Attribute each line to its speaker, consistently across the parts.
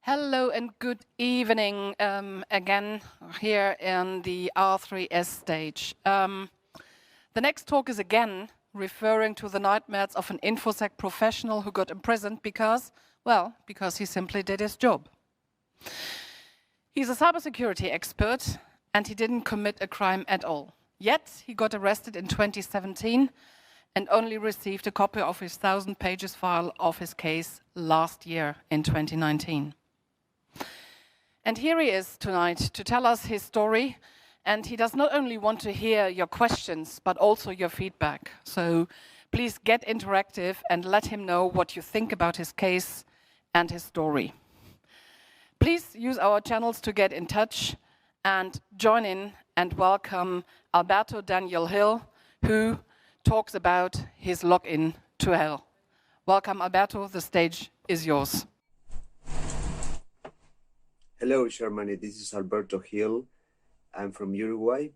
Speaker 1: Hello and good evening again here in the R3S stage. The next talk is again referring to the nightmares of an InfoSec professional who got imprisoned because he simply did his job. He's a cybersecurity expert and he didn't commit a crime at all. Yet he got arrested in 2017 and only received a copy of his 1,000 pages file of his case last year in 2019. And here he is tonight to tell us his story, and he does not only want to hear your questions, but also your feedback. So please get interactive and let him know what you think about his case and his story. Please use our channels to get in touch and join in and welcome Alberto Daniel Hill, who talks about his login to hell. Welcome, Alberto, the stage is yours.
Speaker 2: Hello, Germany. This is Alberto Hill. I'm from Uruguay,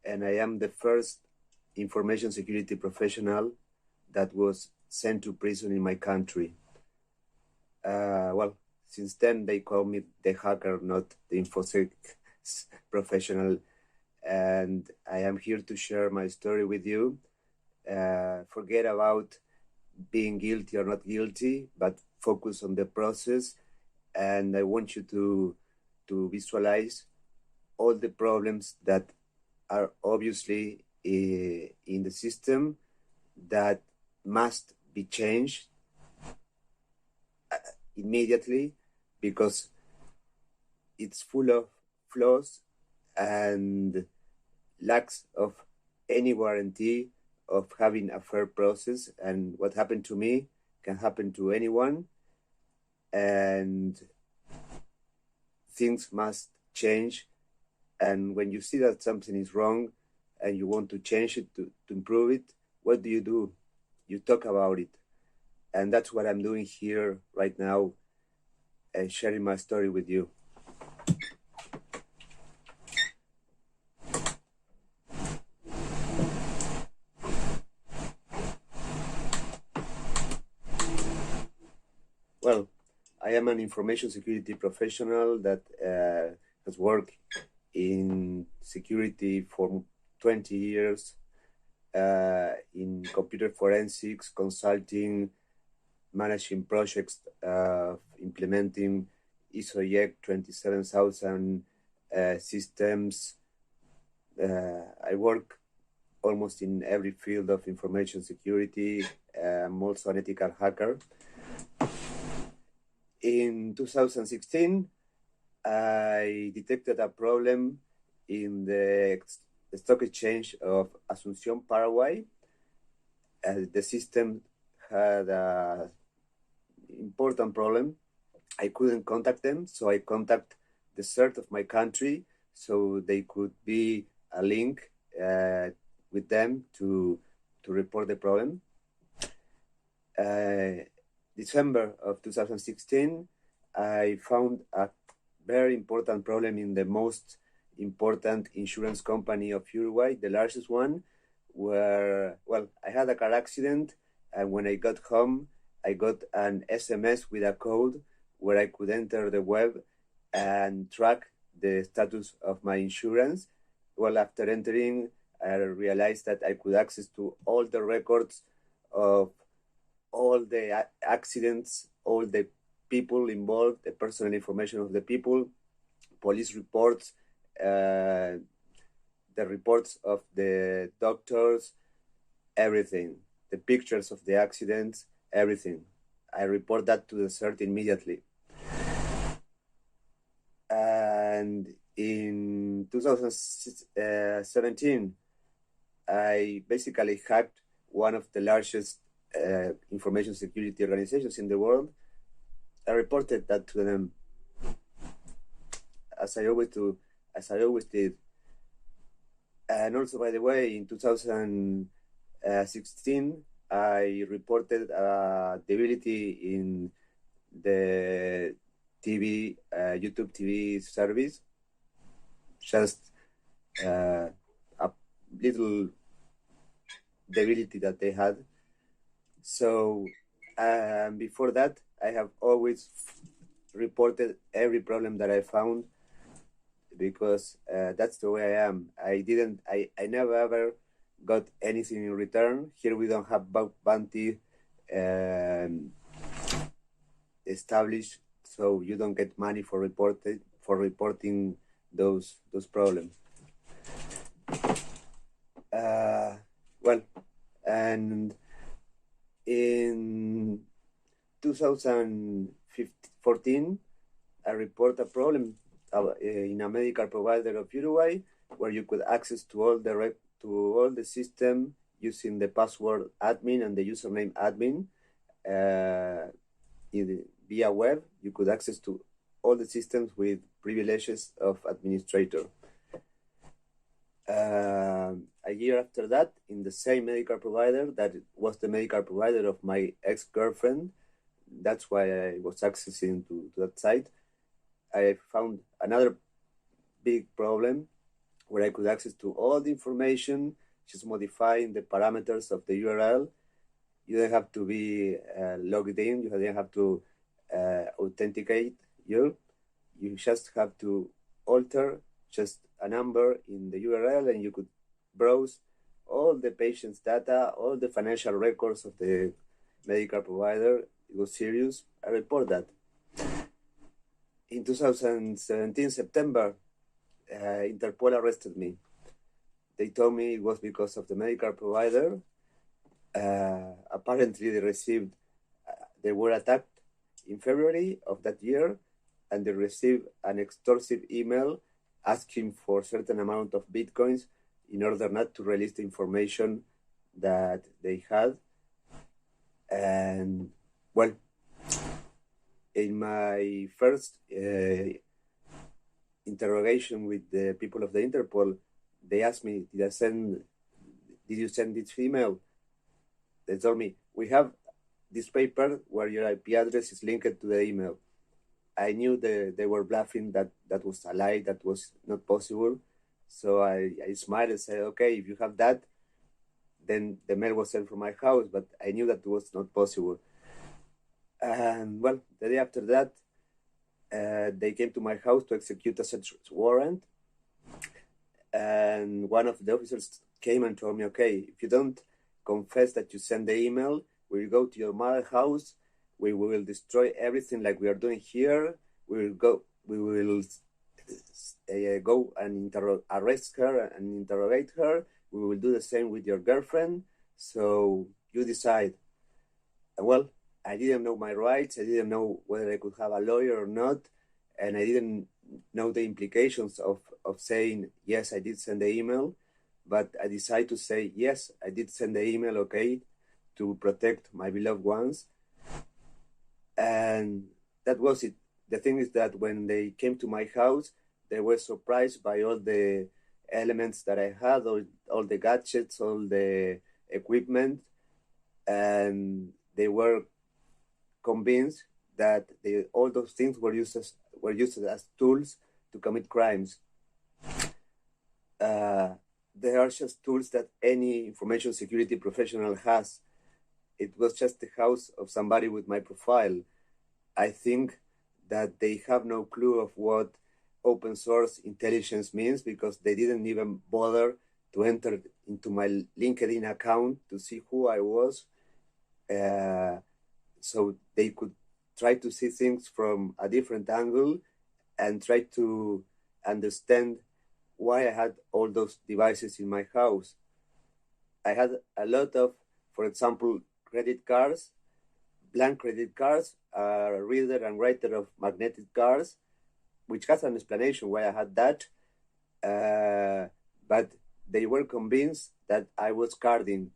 Speaker 2: and I am the first information security professional that was sent to prison in my country. Since then, they call me the hacker, not the InfoSec professional. And I am here to share my story with you. Forget about being guilty or not guilty, but focus on the process. And I want you to visualize all the problems that are obviously in the system that must be changed immediately because it's full of flaws and lacks of any guarantee of having a fair process. And what happened to me can happen to anyone. And things must change. And when you see that something is wrong and you want to change it to improve it, what do? You talk about it. And that's what I'm doing here right now, sharing my story with you. Well, I am an information security professional that has worked in security for 20 years in computer forensics, consulting, managing projects, implementing ISO 27000 systems. I work almost in every field of information security. I'm also an ethical hacker. In 2016, I detected a problem in the stock exchange of Asunción, Paraguay. The system had an important problem. I couldn't contact them, so I contacted the CERT of my country so they could be a link with them to report the problem. December of 2016, I found a very important problem in the most important insurance company of Uruguay, the largest one, where, I had a car accident, and when I got home, I got an SMS with a code where I could enter the web and track the status of my insurance. Well, after entering, I realized that I could access to all the records of all the accidents, all the people involved, the personal information of the people, police reports, the reports of the doctors, everything, the pictures of the accidents, everything. I report that to the CERT immediately. And in 2017, I basically hacked one of the largest information security organizations in the world. I reported that to them, as I always did. And also, by the way, in 2016, I reported a debility in the YouTube TV service, just a little debility that they had. So before that, I have always reported every problem that I found because that's the way I am. I never ever got anything in return. Here we don't have bounty established, so you don't get money for reporting those problems. Well, and in 2014, I report a problem in a medical provider of Uruguay where you could access to all the system using the password admin and the username admin via web. You could access to all the systems with privileges of administrator. A year after that, in the same medical provider that was the medical provider of my ex-girlfriend, that's why I was accessing to that site, I found another big problem where I could access to all the information, just modifying the parameters of the URL. You don't have to be logged in, you don't have to authenticate you just have to alter just a number in the URL and you could browse all the patient's data, all the financial records of the medical provider. It was serious. I report that. In 2017, September, Interpol arrested me. They told me it was because of the medical provider. Apparently they were attacked in February of that year, and they received an extortive email asking for a certain amount of Bitcoins in order not to release the information that they had. And well, in my first interrogation with the people of the Interpol, they asked me, did you send this email? They told me, we have this paper where your IP address is linked to the email. I knew they were bluffing, that was a lie, that was not possible. So I smiled and said, okay, if you have that, then the mail was sent from my house, but I knew that was not possible. And well, the day after that, they came to my house to execute a search warrant. And one of the officers came and told me, okay, if you don't confess that you sent the email, we will go to your mother's house, we will destroy everything like we are doing here, we will go and arrest her and interrogate her, we will do the same with your girlfriend, so you decide. Well, I didn't know my rights, I didn't know whether I could have a lawyer or not, and I didn't know the implications of saying, yes, I did send the email, but I decided to say, yes, I did send the email, okay, to protect my beloved ones. And that was it. The thing is that when they came to my house, they were surprised by all the elements that I had, all the gadgets, all the equipment, and they were convinced that all those things were used as tools to commit crimes. They are just tools that any information security professional has. It was just the house of somebody with my profile. I think that they have no clue of what open source intelligence means because they didn't even bother to enter into my LinkedIn account to see who I was. So they could try to see things from a different angle and try to understand why I had all those devices in my house. I had a lot of, for example, credit cards, blank credit cards, a reader and writer of magnetic cards, which has an explanation why I had that. But they were convinced that I was carding.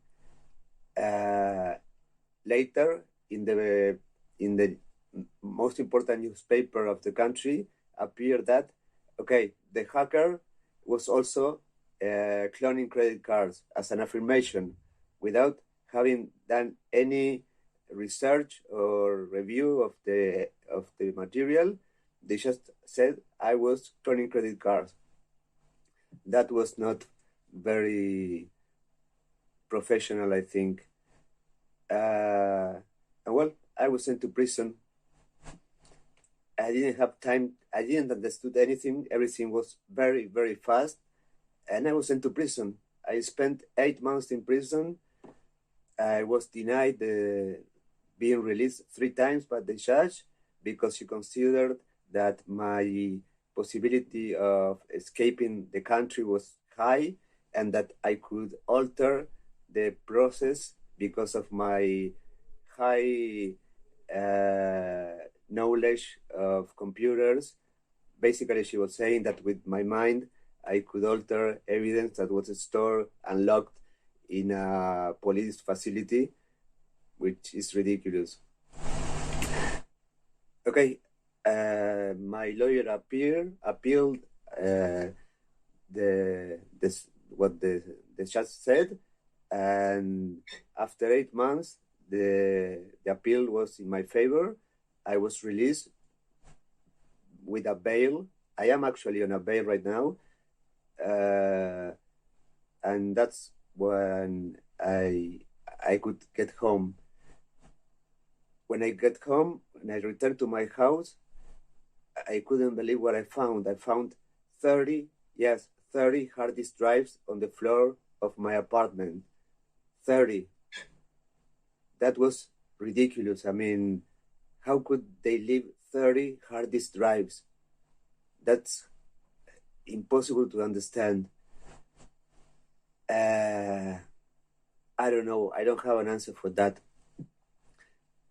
Speaker 2: Later, in the most important newspaper of the country, appeared that, okay, the hacker was also cloning credit cards as an affirmation without having done any research or review of the material. They just said I was cloning credit cards. That was not very professional, I think. Well, I was sent to prison, I didn't have time. I didn't understood anything. Everything was very, very fast. And I was sent to prison. I spent 8 months in prison. I was denied being released 3 times by the judge because she considered that my possibility of escaping the country was high and that I could alter the process because of my high knowledge of computers. Basically, she was saying that with my mind, I could alter evidence that was stored and locked in a police facility, which is ridiculous. Okay, my lawyer appealed what the judge said, and after 8 months, the appeal was in my favor. I was released with a bail. I am actually on a bail right now, and that's when I could get home. When I get home, when I returned to my house, I couldn't believe what I found. I found 30 hard disk drives on the floor of my apartment. 30. That was ridiculous. I mean, how could they leave 30 hard disk drives? That's impossible to understand. I don't know. I don't have an answer for that.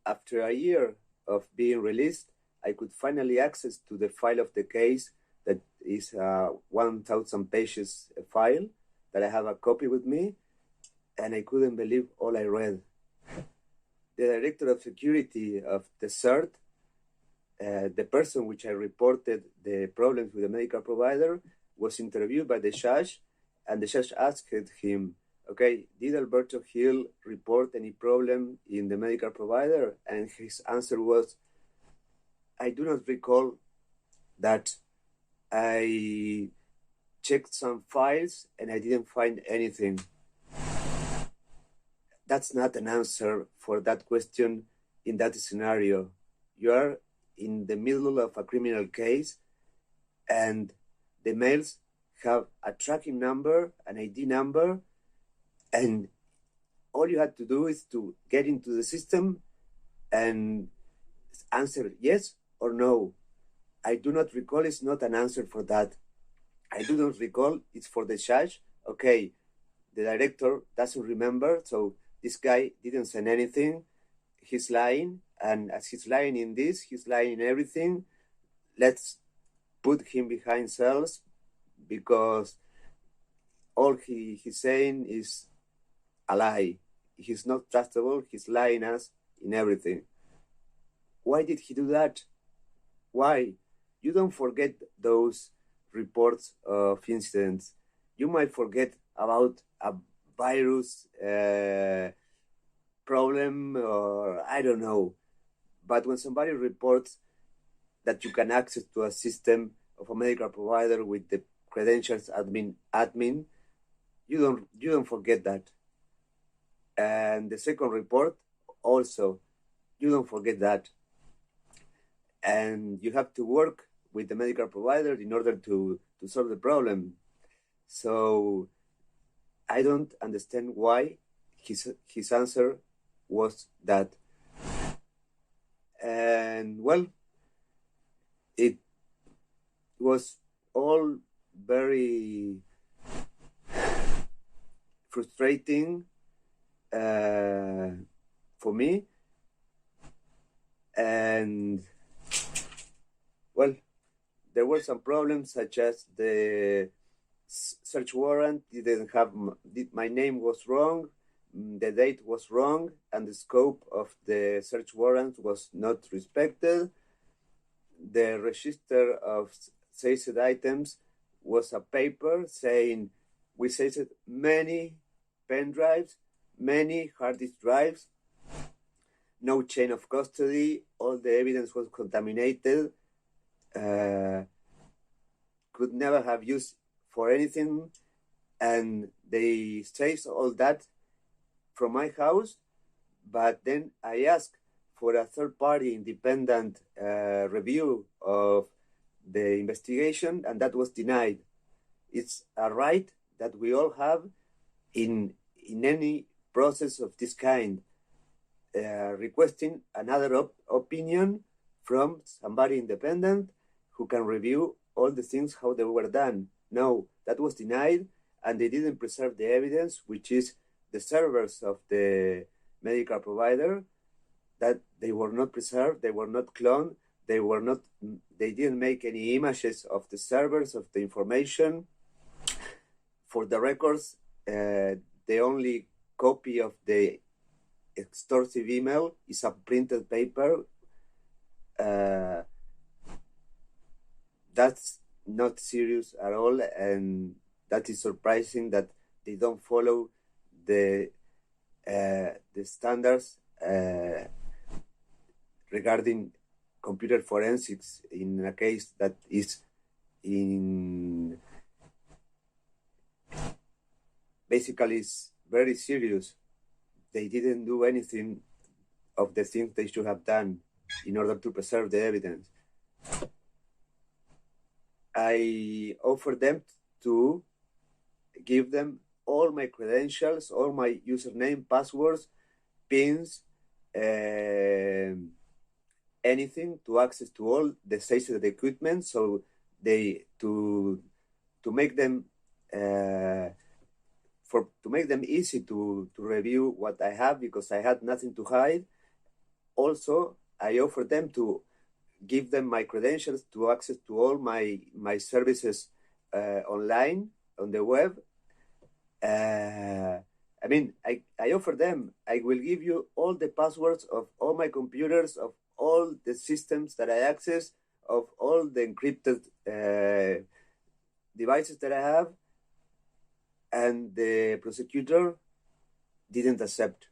Speaker 2: After a year of being released, I could finally access to the file of the case that is a 1,000 pages file that I have a copy with me, and I couldn't believe all I read. The director of security of the CERT, the person which I reported the problems with the medical provider, was interviewed by the judge, and the judge asked him, okay, did Alberto Hill report any problem in the medical provider? And his answer was, I do not recall that. I checked some files and I didn't find anything. That's not an answer for that question in that scenario. You are in the middle of a criminal case and the mails have a tracking number, an ID number, and all you had to do is to get into the system and answer yes or no. I do not recall. It's not an answer for that. I do not recall. It's for the judge. Okay, the director doesn't remember, so this guy didn't send anything. He's lying, and as he's lying in this, he's lying in everything. Let's put him behind cells because all he's saying is a lie. He's not trustable. He's lying us in everything. Why did he do that? Why? You don't forget those reports of incidents. You might forget about a virus problem or I don't know. But when somebody reports that you can access to a system of a medical provider with the credentials admin, you don't forget that. And the second report also, you don't forget that. And you have to work with the medical provider in order to solve the problem. So I don't understand why his answer was that. And well, it was all very frustrating for me. And well, there were some problems such as the search warrant didn't have, my name was wrong, the date was wrong, and the scope of the search warrant was not respected. The register of seized items was a paper saying we seized many pen drives, many hard disk drives, no chain of custody, all the evidence was contaminated, could never have used for anything, and they seized all that from my house. But then I asked for a third-party independent review of the investigation, and that was denied. It's a right that we all have in any process of this kind, requesting another opinion from somebody independent who can review all the things how they were done. No, that was denied, and they didn't preserve the evidence, which is the servers of the medical provider, that they were not preserved, they were not cloned, they didn't make any images of the servers of the information. For the records, the only copy of the extortive email is a printed paper. That's not serious at all, and that is surprising that they don't follow the standards regarding computer forensics in a case that is basically is very serious. They didn't do anything of the things they should have done in order to preserve the evidence. I offered them to give them all my credentials, all my username, passwords, pins, anything to access to all the sensitive equipment, so they to make them to make them easy to review what I have, because I had nothing to hide. Also, I offered them to give them my credentials to access to all my services online on the web. I mean, I offer them, I will give you all the passwords of all my computers, of all the systems that I access, of all the encrypted devices that I have. And the prosecutor didn't accept.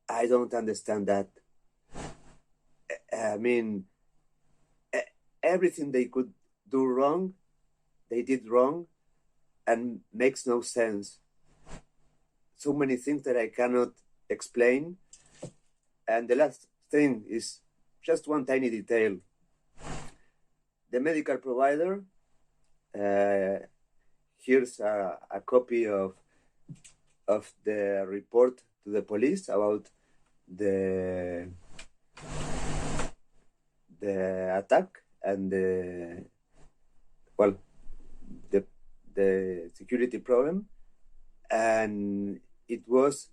Speaker 2: I don't understand that. I mean, everything they could do wrong, they did wrong, and makes no sense. So many things that I cannot explain. And the last thing is just one tiny detail. The medical provider, here's a copy of the report to the police about the attack and the security problem, and it was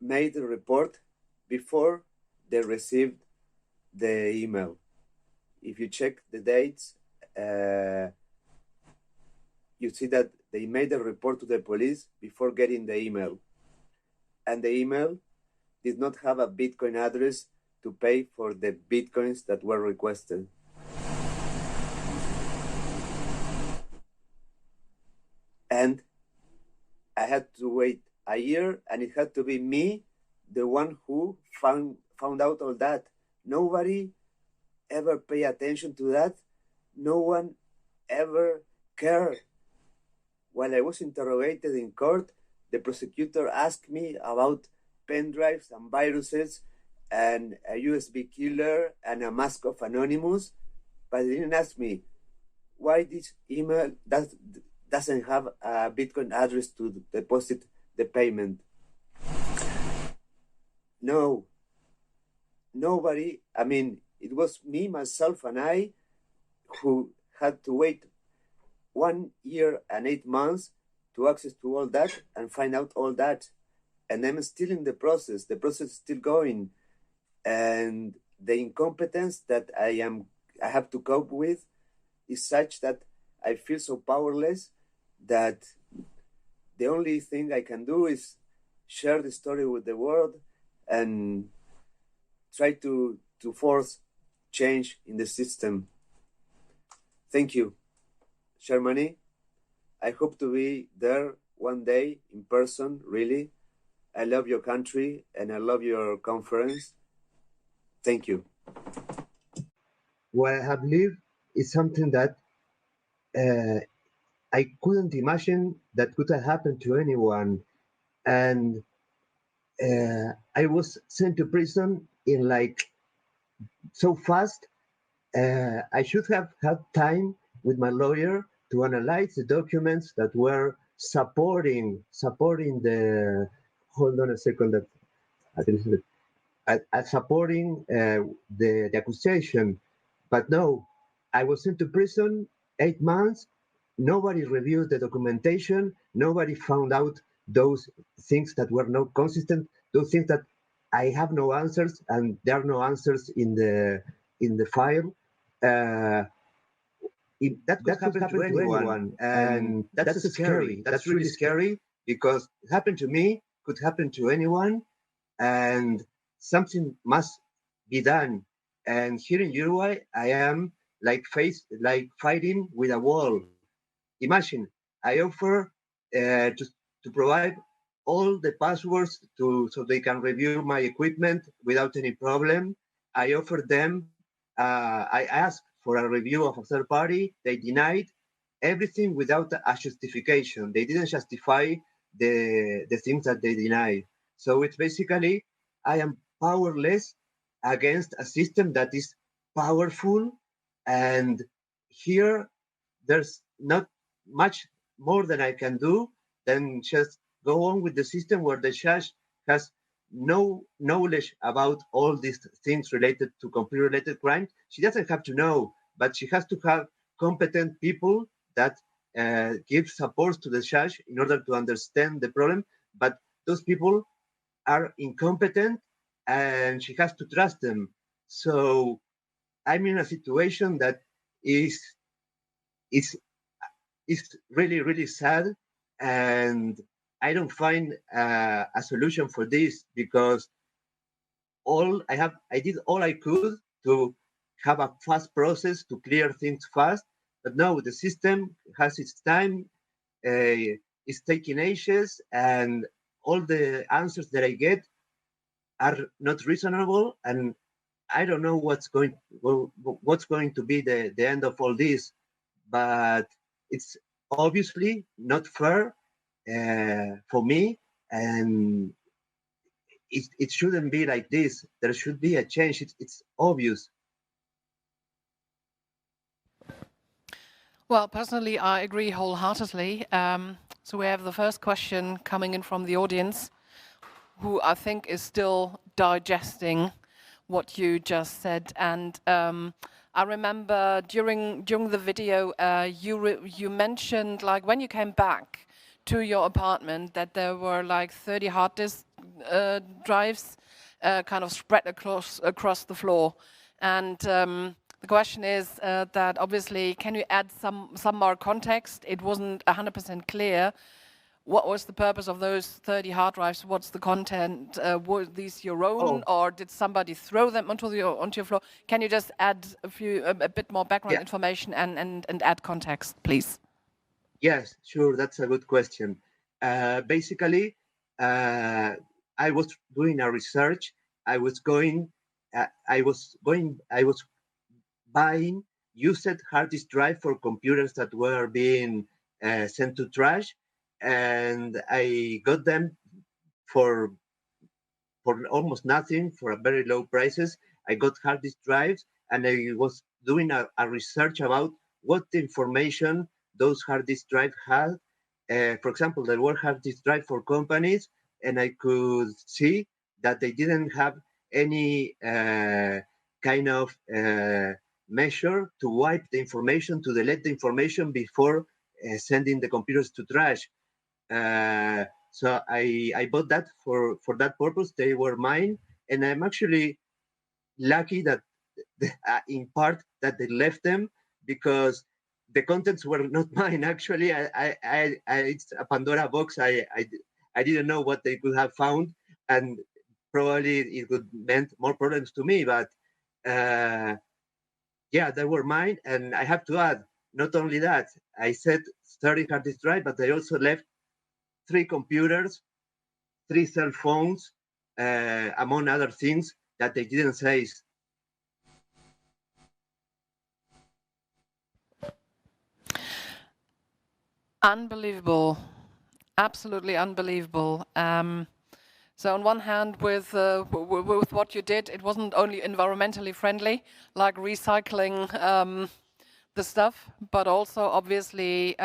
Speaker 2: made a report before they received the email. If you check the dates, you see that they made a report to the police before getting the email, and the email did not have a Bitcoin address to pay for the Bitcoins that were requested. And I had to wait a year, and it had to be me, the one who found out all that. Nobody ever pay attention to that. No one ever cared. While I was interrogated in court, the prosecutor asked me about pen drives and viruses and a USB killer and a mask of Anonymous, but they didn't ask me why this email doesn't have a Bitcoin address to deposit the payment. No, nobody. I mean, it was me, myself, and I who had to wait 1 year and 8 months to access to all that and find out all that. And I'm still in the process. The process is still going. And the incompetence that I have to cope with is such that I feel so powerless that the only thing I can do is share the story with the world and try to force change in the system. Thank you, Germany. I hope to be there one day in person, really. I love your country and I love your conference. Thank you.
Speaker 3: What I have lived is something that I couldn't imagine that could have happened to anyone. And I was sent to prison in like so fast. I should have had time with my lawyer to analyze the documents that were supporting the. Hold on a second. That I think supporting the accusation. But no, I was sent to prison 8 months. Nobody reviewed the documentation. Nobody found out those things that were not consistent. Those things that I have no answers, and there are no answers in the file. Uh, that could happen to anyone, and that's scary. That's really scary because it happened to me, could happen to anyone, and something must be done. And here in Uruguay, I am like fighting with a wall. Imagine I offer to provide all the passwords to so they can review my equipment without any problem. I offered them. I asked for a review of a third party. They denied everything without a justification. They didn't justify the things that they denied. So it's basically I am powerless against a system that is powerful, and here there's not much more than I can do than just go on with the system where the judge has no knowledge about all these things related to computer related crime. She doesn't have to know, but she has to have competent people that give support to the judge in order to understand the problem. But those people are incompetent and she has to trust them. So I'm in a situation that is is is really really sad, and I don't find a solution for this because I did all I could to have a fast process to clear things fast, but no, the system has its time. It's taking ages, and all the answers that I get are not reasonable, and I don't know what's going to be the end of all this, but it's obviously not fair for me, and it shouldn't be like this. There should be a change. It's obvious.
Speaker 1: Well, personally, I agree wholeheartedly. So we have the first question coming in from the audience, who I think is still digesting what you just said. And I remember during the video, you mentioned like when you came back to your apartment that there were like 30 hard disk drives kind of spread across the floor. And the question is that obviously, can you add some more context? It wasn't 100% clear. What was the purpose of those 30 hard drives? What's the content? Were these your own, or did somebody throw them onto your floor? Can you just add a bit more background information and add context, please?
Speaker 3: Yes, sure. That's a good question. Basically, I was doing a research. I was going. I was going. I was buying used hard disk drive for computers that were being sent to trash, and I got them for almost nothing, for a very low prices. I got hard disk drives, and I was doing a research about what information those hard disk drives had. For example, there were hard disk drive for companies, and I could see that they didn't have any kind of measure to wipe the information, to delete the information before sending the computers to trash. So I bought that for that purpose. They were mine, and I'm actually lucky that in part that they left them because the contents were not mine. Actually, it's a Pandora box. I didn't know what they could have found, and probably it would meant more problems to me. But yeah, they were mine, and I have to add, not only that, I said 30 hard disk drive, but I also left 3 computers, 3 cell phones, among other things that they didn't say.
Speaker 1: Unbelievable, absolutely unbelievable. So on one hand, with what you did, it wasn't only environmentally friendly, like recycling the stuff, but also obviously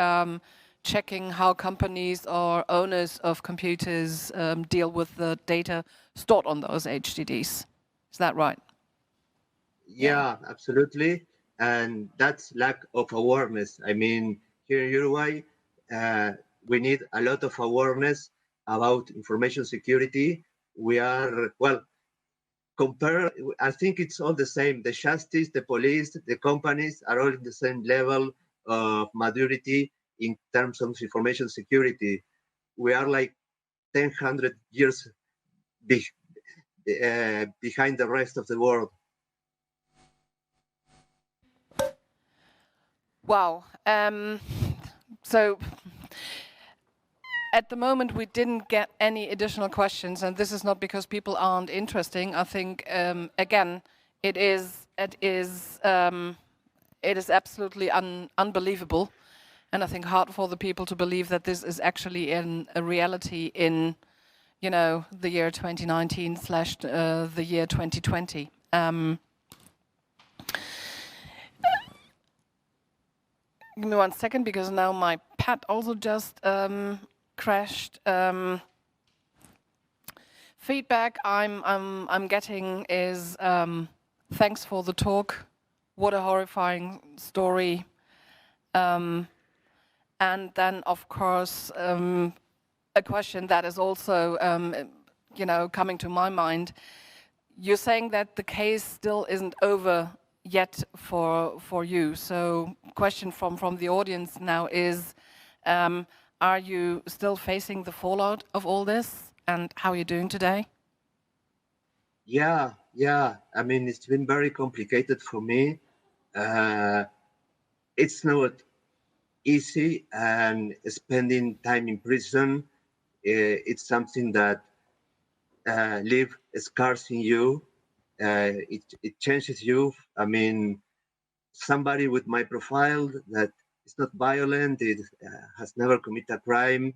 Speaker 1: checking how companies or owners of computers deal with the data stored on those HDDs. Is that right?
Speaker 3: Yeah, absolutely. And that's lack of awareness. I mean, here in Uruguay, uh, we need a lot of awareness about information security. We are, well, compare, I think it's all the same. The justice, the police, the companies are all the same level of maturity in terms of information security. We are like 1,000 years be, behind the rest of the world.
Speaker 1: Wow. So at the moment, we didn't get any additional questions, and this is not because people aren't interesting. I think again, it is absolutely unbelievable, and I think hard for the people to believe that this is actually a reality in, the year 2019 slash the year 2020. Give me 1 second, because now my pad also just crashed. Feedback I'm getting is thanks for the talk. What a horrifying story. And then, of course, a question that is also, coming to my mind. You're saying that the case still isn't over yet for you. So, question from the audience now is, are you still facing the fallout of all this? And how are you doing today?
Speaker 3: Yeah. I mean, it's been very complicated for me. It's not easy, and spending time in prison, it's something that leave scars in you. It changes you. I mean, somebody with my profile that is not violent, it has never committed a crime,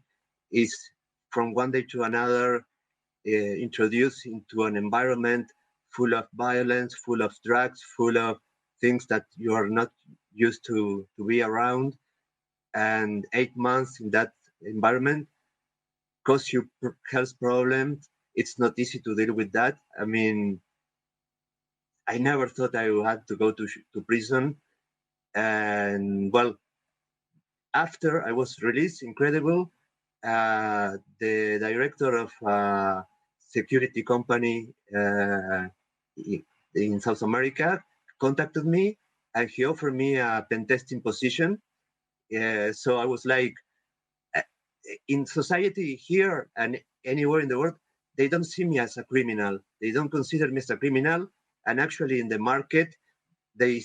Speaker 3: is from one day to another introduced into an environment full of violence, full of drugs, full of things that you are not used to be around. And 8 months in that environment cause you health problems. It's not easy to deal with that. I mean, I never thought I would have to go to prison. And well, after I was released, incredible. The director of a security company in South America contacted me, and he offered me a pen testing position. So I was like, uh, in society here and anywhere in the world, they don't see me as a criminal. They don't consider me as a criminal. And actually, in the market, they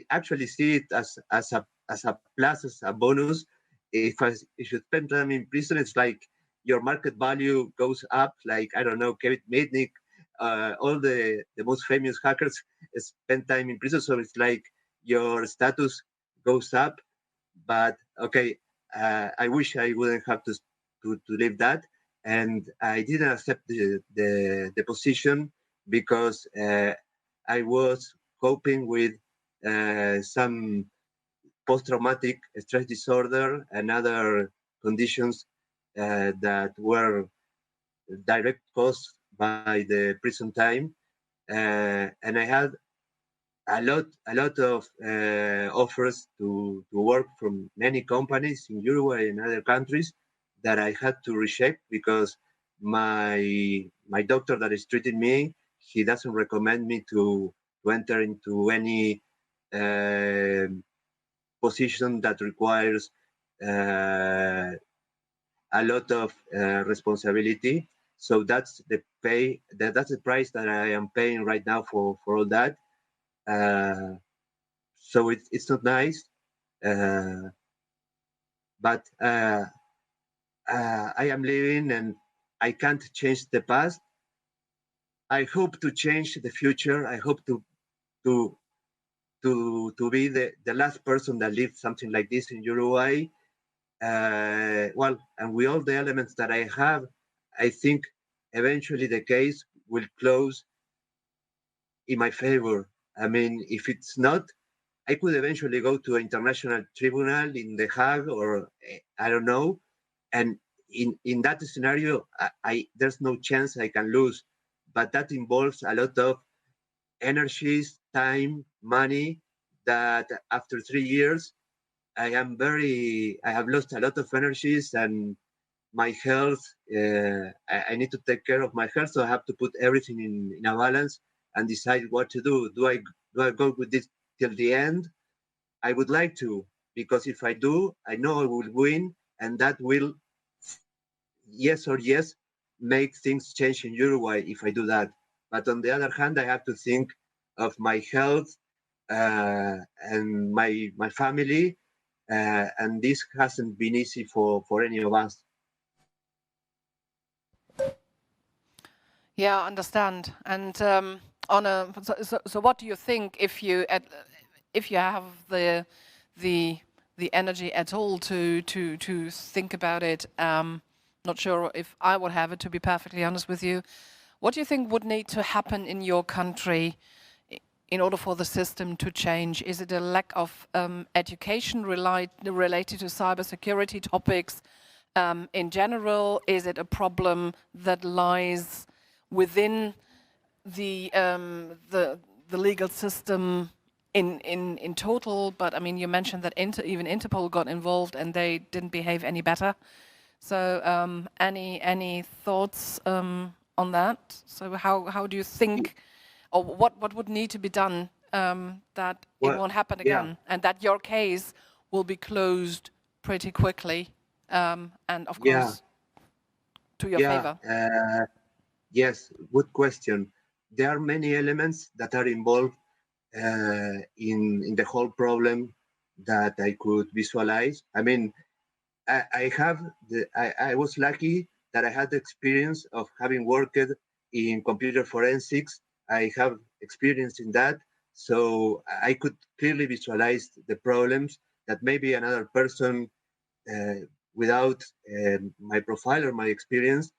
Speaker 3: actually see it as a plus, as a bonus. If you spend time in prison, it's like your market value goes up. Like, I don't know, Kevin Mitnick, all the most famous hackers spend time in prison, so it's like your status goes up. But okay, I wish I wouldn't have to leave that, and I didn't accept the position because I was coping with some post-traumatic stress disorder and other conditions that were direct caused by the prison time, and I had a lot of offers to work from many companies in Uruguay and other countries that I had to reject because my doctor that is treating me, he doesn't recommend me to enter into any uh, position that requires uh, a lot of responsibility. So that's the pay. That's the price that I am paying right now for all that. Uh, so it's not nice, uh, but I am living and I can't change the past. I hope to change the future. I hope to to be the last person that lived something like this in Uruguay. Well, and with all the elements that I have, I think eventually the case will close in my favor. I mean, if it's not, I could eventually go to an international tribunal in The Hague or I don't know. And in that scenario, there's no chance I can lose. But that involves a lot of energies, time, money that after 3 years, I have lost a lot of energies and my health. I need to take care of my health, so I have to put everything in a balance and decide what to do. Do I go with this till the end? I would like to, because if I do, I know I will win, and that will, yes or yes, make things change in Uruguay if I do that. But on the other hand, I have to think of my health and my family, and this hasn't been easy for any of us.
Speaker 1: Yeah, I understand. And so what do you think if you have the energy at all to think about it? Not sure if I would have it, to be perfectly honest with you. What do you think would need to happen in your country in order for the system to change? Is it a lack of education related to cybersecurity topics in general? Is it a problem that lies within the legal system in total? But I mean, you mentioned that even Interpol got involved and they didn't behave any better. So any thoughts on that? So how do you think, or what would need to be done that it won't happen again, and that your case will be closed pretty quickly, and of course to your favor?
Speaker 3: Yes, good question. There are many elements that are involved in the whole problem that I could visualize. I mean, I was lucky that I had the experience of having worked in computer forensics. I have experience in that, so I could clearly visualize the problems that maybe another person uh, without my profile or my experience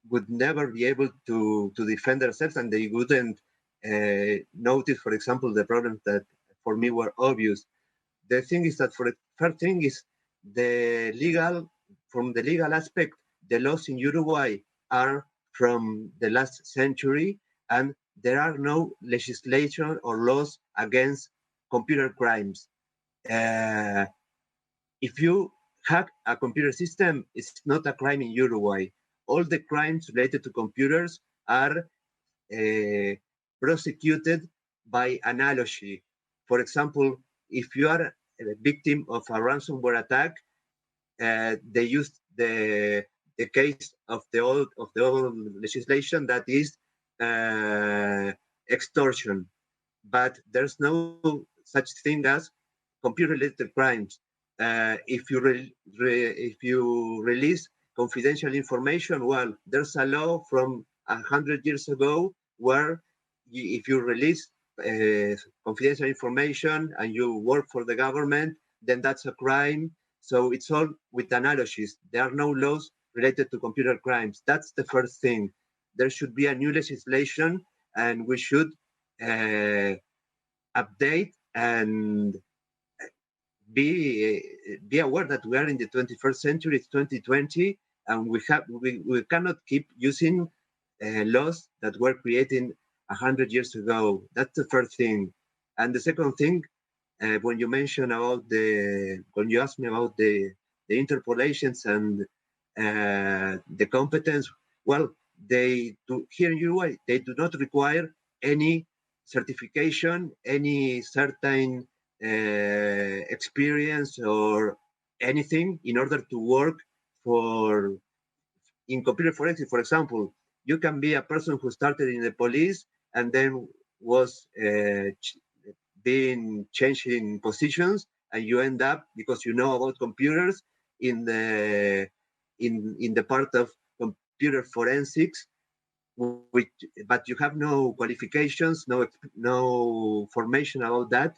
Speaker 3: would never be able to defend themselves, and they wouldn't notice, for example, the problems that for me were obvious. The thing is that for the first thing is the legal, from the legal aspect, the laws in Uruguay are from the last century, and there are no legislation or laws against computer crimes. Uh, if you hack a computer system, it's not a crime in Uruguay. All the crimes related to computers are uh, prosecuted by analogy. For example, if you are a victim of a ransomware attack, they used the case of the old legislation that is extortion, but there's no such thing as computer-related crimes. If you release confidential information, well, there's a law from 100 years ago where if you release confidential information and you work for the government, then that's a crime. So it's all with analogies. There are no laws related to computer crimes. That's the first thing. There should be a new legislation, and we should uh, update and be aware that we are in the 21st century. It's 2020, and we cannot keep using laws that were created 100 years ago. That's the first thing. And the second thing, when you mentioned about when you asked me about the interpolations and the competence, well, they do here in Uruguay, they do not require any certification, any certain experience or anything in order to work for in computer forensics. For example, you can be a person who started in the police and then was being changing positions, and you end up because you know about computers in the part of computer forensics, which but you have no qualifications, no formation about that.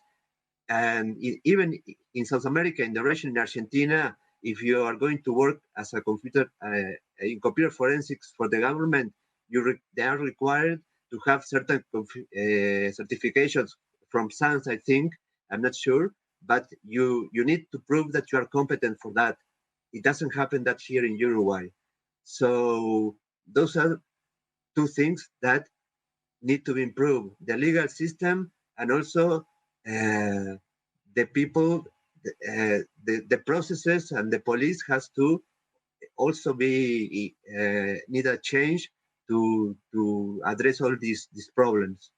Speaker 3: And even in South America, in the region in Argentina, if you are going to work as a computer in computer forensics for the government, they are required to have certain certifications from SANS, I think. I'm not sure, but you need to prove that you are competent for that. It doesn't happen that here in Uruguay. So those are two things that need to be improved: the legal system and also the people, the processes, and the police has to also be need a change to address all these problems.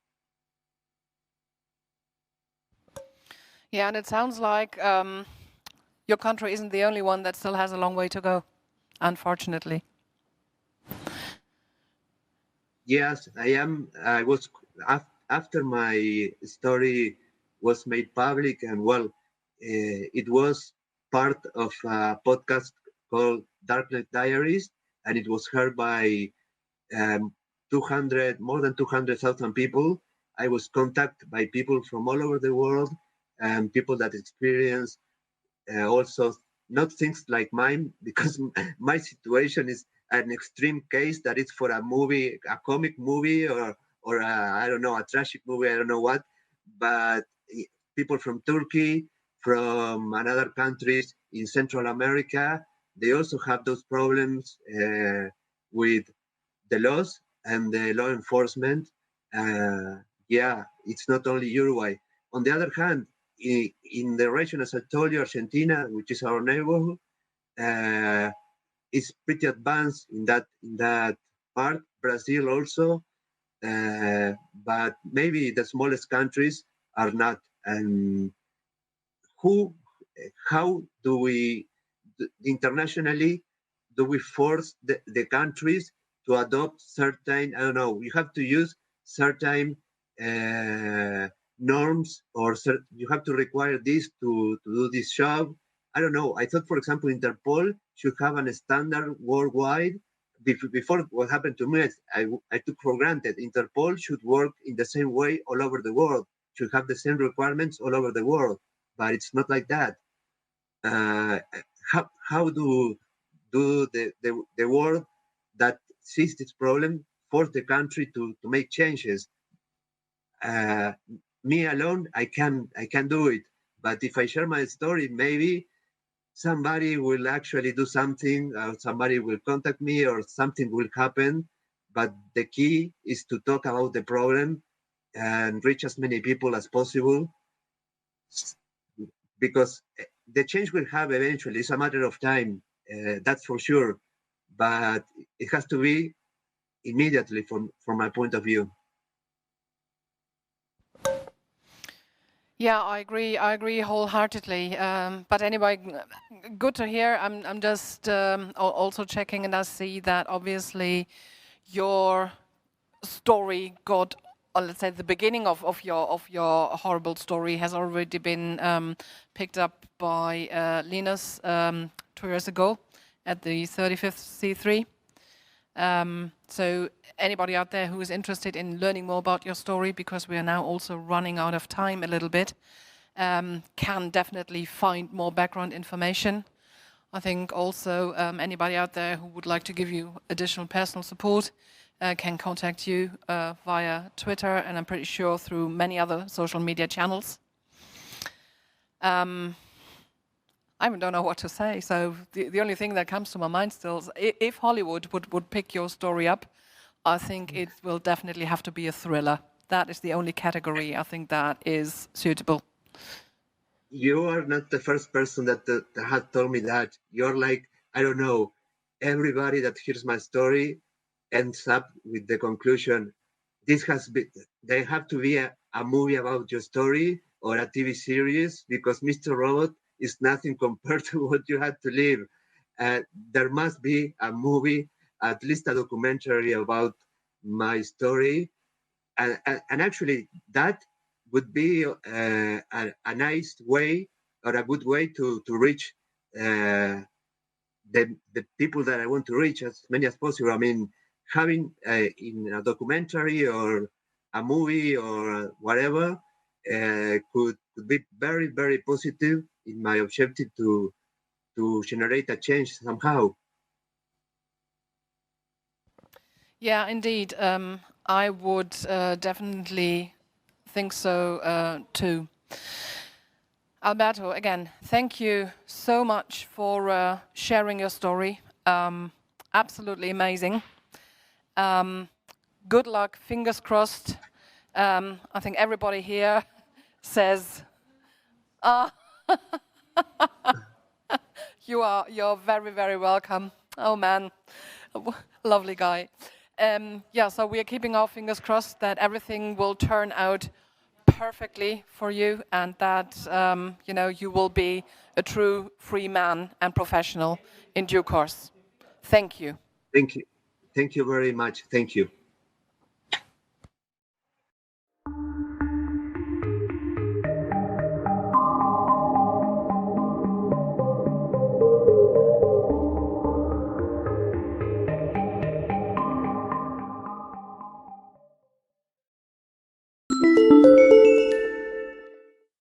Speaker 1: Yeah, and it sounds like your country isn't the only one that still has a long way to go, unfortunately.
Speaker 3: Yes, I am. I was after my story was made public, and well, it was part of a podcast called Darknet Diaries, and it was heard by 200, more than 200,000 people. I was contacted by people from all over the world, and people that experience also not things like mine, because my situation is an extreme case that is for a movie, a comic movie, or I don't know, a tragic movie, I don't know what. But people from Turkey, from another countries in Central America, they also have those problems with the laws and the law enforcement. Yeah, it's not only Uruguay. On the other hand, in the region, as I told you, Argentina, which is our neighborhood, uh, is pretty advanced in that part. Brazil also, but maybe the smallest countries are not. And who, how do we internationally do we force the countries to adopt certain, I don't know, you have to use certain norms, or you have to require this to do this job. I don't know. I thought, for example, Interpol should have a standard worldwide. Before what happened to me, I took for granted Interpol should work in the same way all over the world, should have the same requirements all over the world, but it's not like that. uh, how the world that sees this problem force the country to make changes? Uh, Me alone, I can do it, but if I share my story, maybe somebody will actually do something, or somebody will contact me, or something will happen. But the key is to talk about the problem and reach as many people as possible, because the change will have eventually. It's a matter of time, that's for sure. But it has to be immediately from my point of view.
Speaker 1: Yeah, I agree. I agree wholeheartedly. But anyway, good to hear. I'm just also checking, and I see that obviously your story got, or let's say the beginning of your horrible story has already been picked up by Linus 2 years ago at the 35th C3. So anybody out there who is interested in learning more about your story, because we are now also running out of time a little bit, can definitely find more background information. I think also anybody out there who would like to give you additional personal support can contact you via Twitter, and I'm pretty sure through many other social media channels. I don't know what to say. So the only thing that comes to my mind still is if Hollywood would pick your story up, I think it will definitely have to be a thriller. That is the only category I think that is suitable.
Speaker 3: You are not the first person that has told me that. You're like, I don't know, everybody that hears my story ends up with the conclusion, this has been, they have to be a movie about your story or a TV series, because Mr. Robot is nothing compared to what you had to live. There must be a movie, at least a documentary about my story. And actually, that would be a nice way, or a good way to reach the people that I want to reach, as many as possible. I mean, having in a documentary or a movie or whatever could be very, very positive in my objective to generate a change somehow.
Speaker 1: Yeah, indeed. I would definitely think so too. Alberto, again, thank you so much for sharing your story. Absolutely amazing. Good luck, fingers crossed. I think everybody here says, you're very, very welcome. Oh man, lovely guy. Yeah, so we are keeping our fingers crossed that everything will turn out perfectly for you, and that you will be a true free man and professional in due course. Thank you.
Speaker 3: Thank you. Thank you very much. Thank you.